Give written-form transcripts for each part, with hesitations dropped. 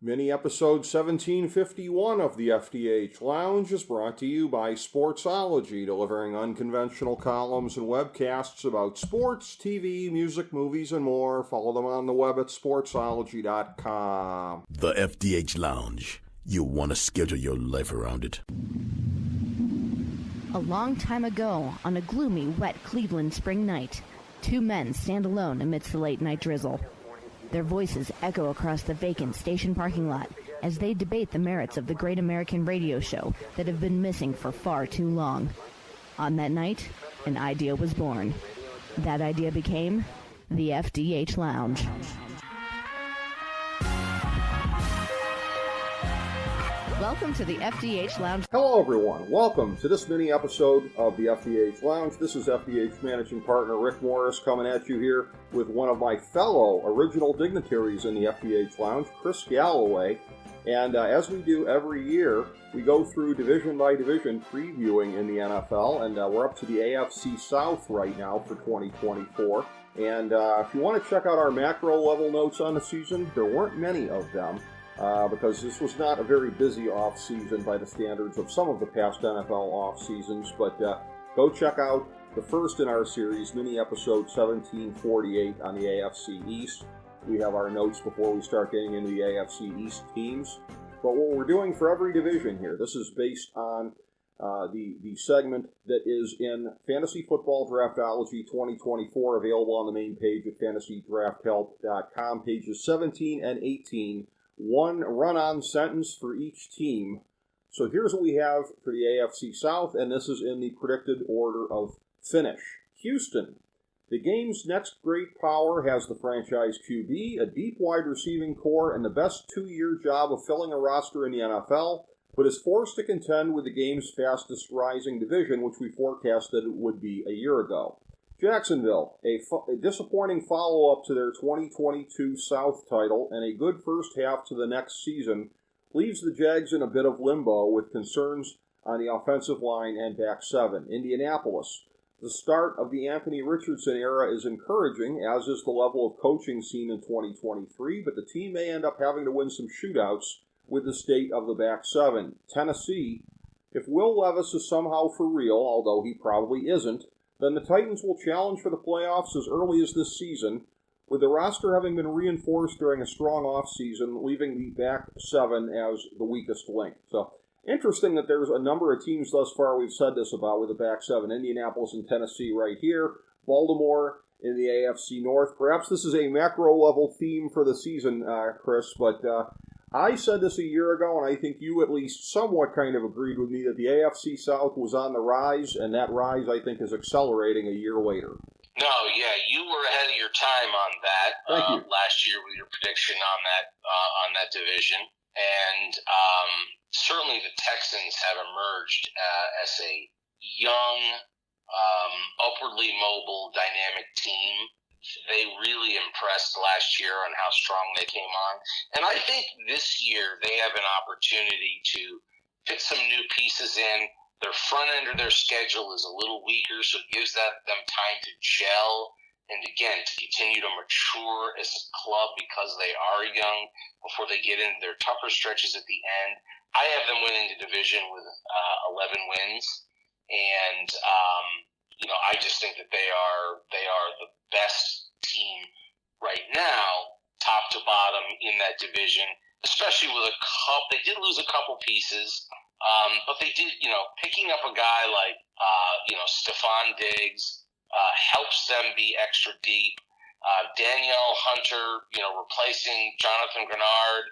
Mini episode 1751 of the FDH Lounge is brought to you by Sportsology, delivering unconventional columns and webcasts about sports, TV, music, movies, and more. Follow them on the web at sportsology.com. The FDH Lounge. You'll want to schedule your life around it. A long time ago, on a gloomy, wet Cleveland spring night, two men stand alone amidst the late-night drizzle. Their voices echo across the vacant station parking lot as they debate the merits of the great American radio show that have been missing for far too long. On that night, an idea was born. That idea became the FDH Lounge. Welcome to the FDH Lounge. Hello, everyone. Welcome to this mini episode of the FDH Lounge. This is FDH Managing Partner Rick Morris coming at you here with one of my fellow original dignitaries in the FDH Lounge, Chris Galloway. And as we do every year, we go through division by division previewing in the NFL, and we're up to the AFC South right now for 2024. And if you want to check out our macro level notes on the season, there weren't many of them. Because this was not a very busy off-season by the standards of some of the past NFL off-seasons, but go check out the first in our series, mini episode 1748 on the AFC East. We have our notes before we start getting into the AFC East teams. But what we're doing for every division here, this is based on the segment that is in Fantasy Football Draftology 2024, available on the main page at fantasydrafthelp.com, pages 17 and 18. One run-on sentence for each team. So here's what we have for the AFC South, and this is in the predicted order of finish. Houston. The game's next great power has the franchise QB, a deep wide receiving core, and the best two-year job of filling a roster in the NFL, but is forced to contend with the game's fastest rising division, which we forecasted it would be a year ago. Jacksonville, a disappointing follow-up to their 2022 South title and a good first half to the next season, leaves the Jags in a bit of limbo with concerns on the offensive line and back seven. Indianapolis, the start of the Anthony Richardson era is encouraging, as is the level of coaching seen in 2023, but the team may end up having to win some shootouts with the state of the back seven. Tennessee, if Will Levis is somehow for real, although he probably isn't, then the Titans will challenge for the playoffs as early as this season, with the roster having been reinforced during a strong offseason, leaving the back seven as the weakest link. So, interesting that there's a number of teams thus far we've said this about with the back seven. Indianapolis and Tennessee right here, Baltimore in the AFC North. Perhaps this is a macro-level theme for the season, Chris, but I said this a year ago, and I think you at least somewhat kind of agreed with me that the AFC South was on the rise, and that rise, I think, is accelerating a year later. No, yeah, you were ahead of your time on that last year with your prediction on that division, and certainly the Texans have emerged as a young, upwardly mobile, dynamic team. They really impressed last year on how strong they came on. And I think this year they have an opportunity to fit some new pieces in. Their front end of their schedule is a little weaker, so it gives them time to gel and, again, to continue to mature as a club because they are young before they get into their tougher stretches at the end. I have them winning the division with 11 wins. And, I just think that they are the best team right now, top to bottom in that division, especially with they did lose a couple pieces, but they did, picking up a guy like, Stephon Diggs, helps them be extra deep. Danielle Hunter, replacing Jonathan Grenard,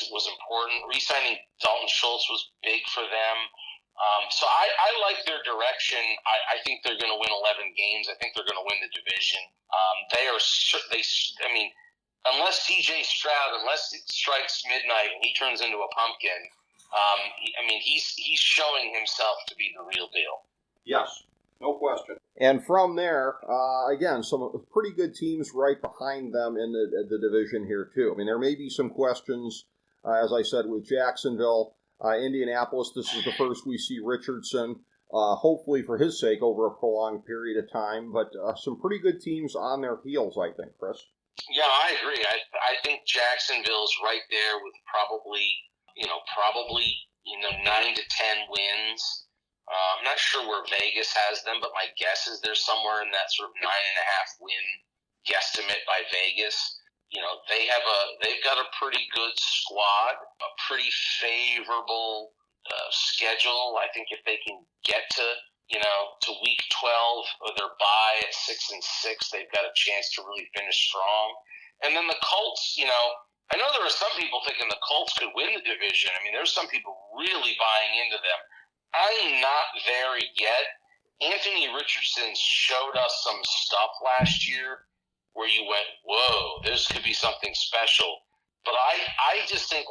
was important. Re-signing Dalton Schultz was big for them. So I like their direction. I think they're going to win 11 games. I think they're going to win the division. Unless CJ Stroud, unless it strikes midnight and he turns into a pumpkin, he's showing himself to be the real deal. Yes, no question. And from there, again, some pretty good teams right behind them in the division here, too. I mean, there may be some questions, as I said, with Jacksonville. Indianapolis, this is the first we see Richardson, hopefully for his sake over a prolonged period of time, but some pretty good teams on their heels, I think, Chris. Yeah, I agree. I think Jacksonville's right there with probably 9 to 10 wins. I'm not sure where Vegas has them, but my guess is they're somewhere in that sort of 9.5 win guesstimate by Vegas. They've got a pretty good squad, a pretty favorable schedule. I think if they can get to week 12 or their bye at 6-6, they've got a chance to really finish strong. And then the Colts, I know there are some people thinking the Colts could win the division. I mean, there's some people really buying into them. I'm not there yet. Anthony Richardson showed us some stuff last year where you went, whoa, this could be something special. But I just think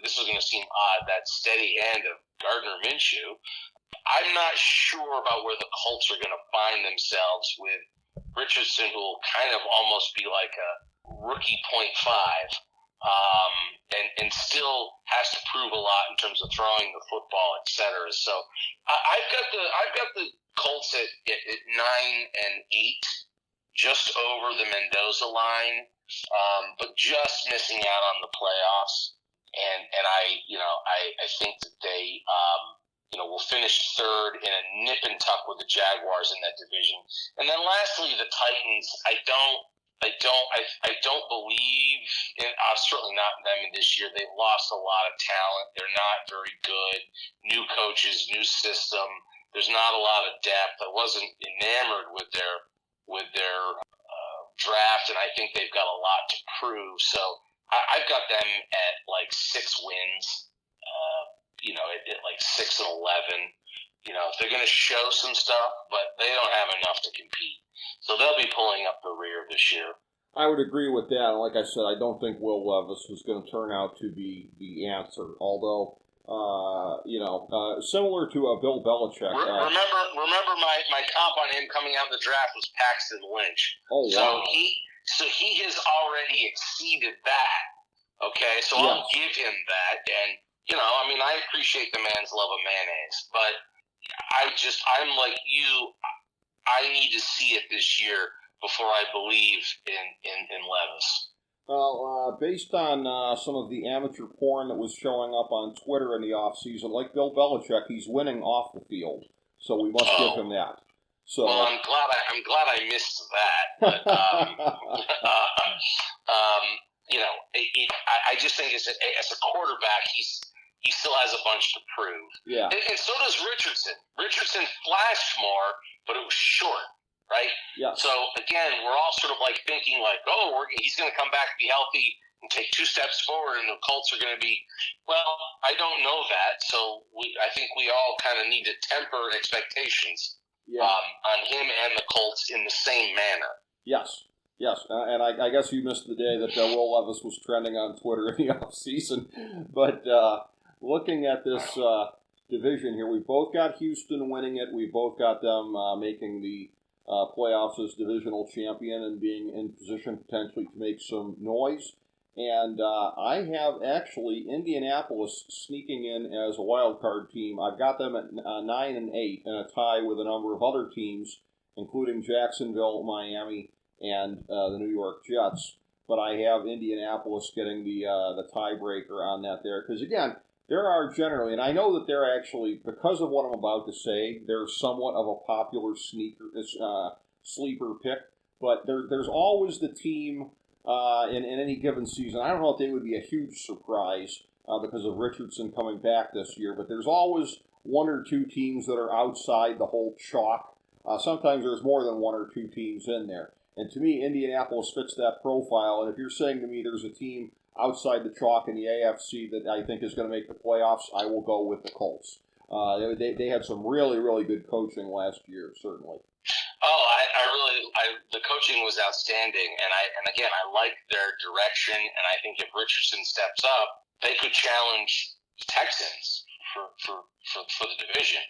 this is going to seem odd, that steady hand of Gardner Minshew, I'm not sure about where the Colts are going to find themselves with Richardson, who will kind of almost be like a rookie 0.5, and still has to prove a lot in terms of throwing the football, et cetera. So I've got the Colts at 9-8, just over the Mendoza line, but just missing out on the playoffs. And I think that they will finish third in a nip and tuck with the Jaguars in that division. And then lastly, the Titans. I don't believe certainly not them this year. They've lost a lot of talent. They're not very good. New coaches, new system. There's not a lot of depth. I wasn't enamored with their draft, and I think they've got a lot to prove. So I've got them at like 6 wins. At like 6-11. They're going to show some stuff, but they don't have enough to compete. So they'll be pulling up the rear this year. I would agree with that. Like I said, I don't think Will Levis is going to turn out to be the answer. Although, similar to Bill Belichick. Remember my comp on him coming out in the draft was Paxton Lynch. Oh, wow. So he has already exceeded that. Okay, so yes. I'll give him that. And, I appreciate the man's love of mayonnaise. But I'm like you. I need to see it this year before I believe in Levis. Well, based on some of the amateur porn that was showing up on Twitter in the offseason, like Bill Belichick, he's winning off the field. So we must give him that. So, well, I'm glad I missed that. But, I just think as a quarterback, he still has a bunch to prove. Yeah. And so does Richardson. Richardson flashed more, but it was short, right? Yeah. So, again, we're all sort of like thinking like, he's going to come back, be healthy, and take 2 steps forward, and the Colts are going to be, well, I don't know that. So I think we all kind of need to temper expectations on him and the Colts in the same manner. Yes. And I guess you missed the day that Will Levis was trending on Twitter in the offseason. But looking at this division here, we've both got Houston winning it. We've both got them making the playoffs as divisional champion and being in position potentially to make some noise. And I have actually Indianapolis sneaking in as a wild card team. I've got them at 9-8 in a tie with a number of other teams, including Jacksonville, Miami, and the New York Jets. But I have Indianapolis getting the tiebreaker on that there. Because, again, there are generally, and I know that they're actually, because of what I'm about to say, they're somewhat of a popular sleeper pick. But there's always the team in any given season. I don't know if they would be a huge surprise because of Richardson coming back this year. But there's always 1 or 2 teams that are outside the whole chalk. Sometimes there's more than 1 or 2 teams in there. And to me, Indianapolis fits that profile. And if you're saying to me there's a team outside the chalk in the AFC that I think is going to make the playoffs, I will go with the Colts. They had some really, really good coaching last year, certainly. Oh, the coaching was outstanding, and again, I like their direction, and I think if Richardson steps up, they could challenge Texans for the division.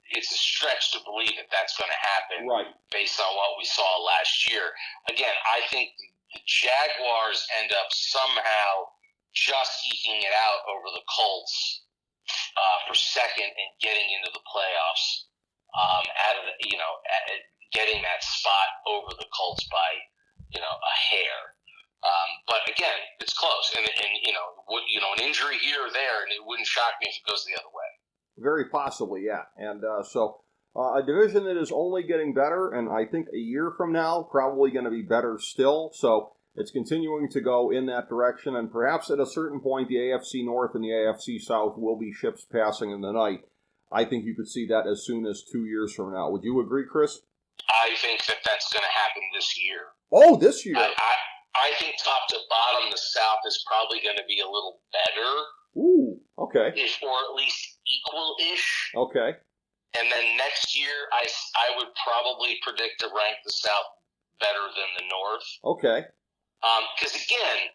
It's a stretch to believe that that's going to happen, right, based on what we saw last year. Again, I think the Jaguars end up somehow just eking it out over the Colts for second and getting into the playoffs. Getting that spot over the Colts by a hair. But again, it's close, and an injury here or there, and it wouldn't shock me if it goes the other way. Very possibly, yeah. And so a division that is only getting better, and I think a year from now probably going to be better still. So it's continuing to go in that direction, and perhaps at a certain point, the AFC North and the AFC South will be ships passing in the night. I think you could see that as soon as 2 years from now. Would you agree, Chris? I think that's going to happen this year. Oh, this year. I think top to bottom, the South is probably going to be a little better. Ooh, okay. Or at least equal-ish. Okay. And then next year, I would probably predict to rank the South better than the North. Okay. Because again,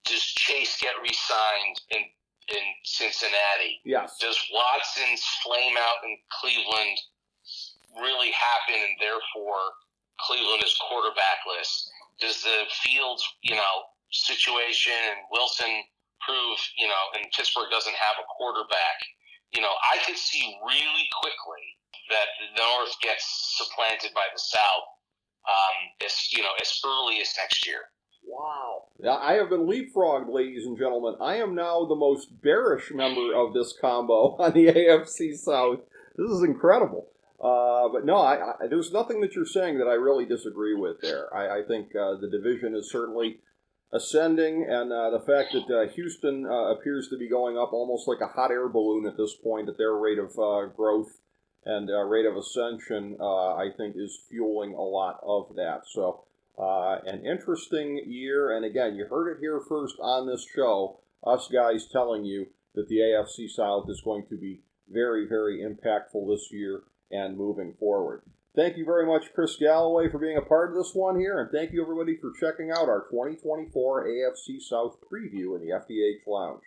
does Chase get re-signed in Cincinnati? Yes. Does Watson's flame out in Cleveland really happen, and therefore Cleveland is quarterbackless? Does the Fields, situation and Wilson prove, and Pittsburgh doesn't have a quarterback? I could see really quickly that the North gets supplanted by the South, as early as next year. Wow. Now, I have been leapfrogged, ladies and gentlemen. I am now the most bearish member of this combo on the AFC South. This is incredible. But no, there's nothing that you're saying that I really disagree with there. I think the division is certainly ascending, and the fact that Houston appears to be going up almost like a hot air balloon at this point at their rate of growth and rate of ascension, I think is fueling a lot of that. So an interesting year, and again, you heard it here first on this show, us guys telling you that the AFC South is going to be very, very impactful this year and moving forward. Thank you very much, Chris Galloway, for being a part of this one here, and thank you, everybody, for checking out our 2024 AFC South preview in the FDH Lounge.